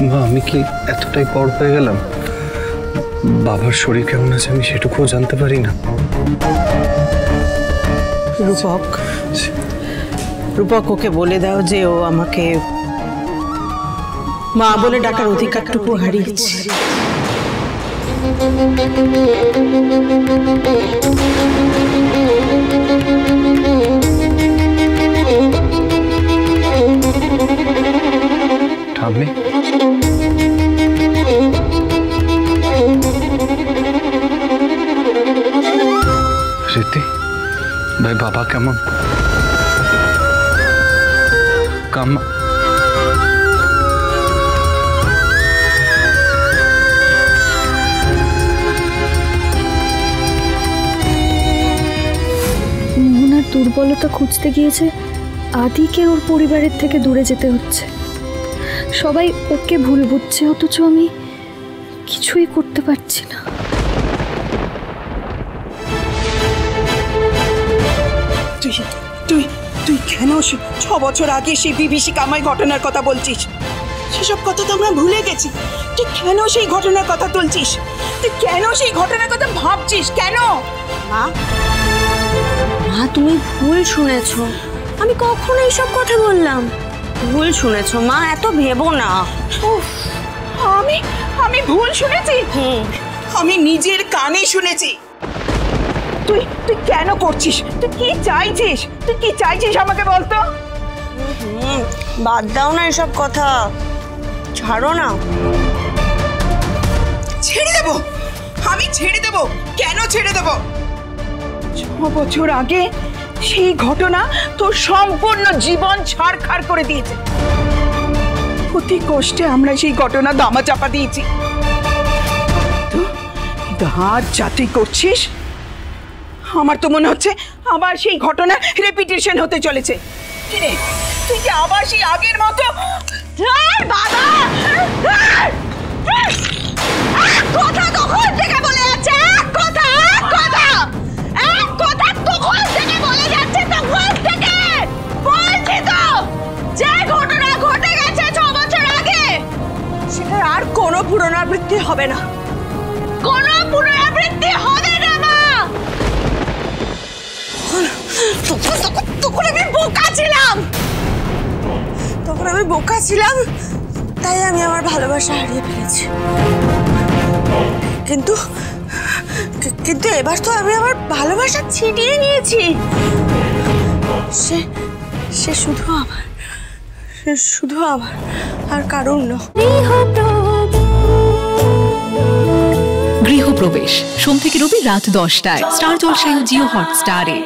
মা আমি কি এতটাই বড় হয়ে গেলাম? বাবার শরীর কেমন আছে আমি সেটুকুও জানতে পারি না? রূপক, রূপক ওকে বলে দাও যে ও আমাকে মা বলে ডাকার অধিকারটুকু হারিয়েছে। ঠাম্মি, রীতি ভাই বাবা কেমন? কাম্মা মোহনার দুর্বলতা খুঁজতে গিয়েছে আদিকে ওর পরিবারের থেকে দূরে যেতে হচ্ছে। সবাই ওকে ভুল বুঝছে, অথচ আমি কিছুই করতে পারছি না। তুই তুই কেন 6 বছর আগে সেই বিভীষিক কামাই ঘটনার কথা বলছিস? সেসব কথা তো আমরা ভুলে গেছি। তুই কেন সেই ঘটনার কথা তুলছিস? তুই কেন সেই ঘটনার কথা ভাবছিস? কেন? মা, তুমি ভুল শুনেছ। আমি কখনো এইসব কথা বললাম? ভুল শুনেছ মা, এত ভেবো না। আমি ভুল শুনেছি? আমি নিজের কানে শুনেছি। তুই কেন করছিস? তুই কি চাইছিস? তুই কি চাইছিস আমাকে বলতো? বাদ দাও না এসব কথা, ছাড়ো না। ছেড়ে দেব? আমি ছেড়ে দেব? কেন ছেড়ে দেব? 6 বছর আগে সেই ঘটনা তোর সম্পূর্ণ জীবন ছাড়খাড় করে দিয়েছে। অতি কষ্টে আমরা সেই ঘটনা দামাচাপা দিয়েছি। ধার জাতি করছিস? আমার তো মনে হচ্ছে আবার সেই ঘটনা রেপিটেশন হতে চলেছে। কিরে, তুই কি আবার সেই আগের মতো? বাবা, কথা তখন থেকে বলে যাচ্ছে, কথা তখন থেকে বলে যাচ্ছে, তখন থেকে বলছি তো যে ঘটনা ঘটে গেছে 6 বছর আগে সেটার আর কোনো পুনরাবৃত্তি হবে না। কোনো পুনরাবৃত্তি হবে না মা। তখন আমি বোকা ছিলাম, তাই আমি আমার ভালোবাসা হারিয়ে ফেলেছি। কিন্তু এবার তো আমি আমার ভালোবাসা ছিনিয়ে নিয়েছি। সে শুধু আমার আর কারণ নয়। গৃহপ্রবেশ সোম থেকে রবি রাত 10টায় স্টার জলসায় ও জিও হটস্টারে।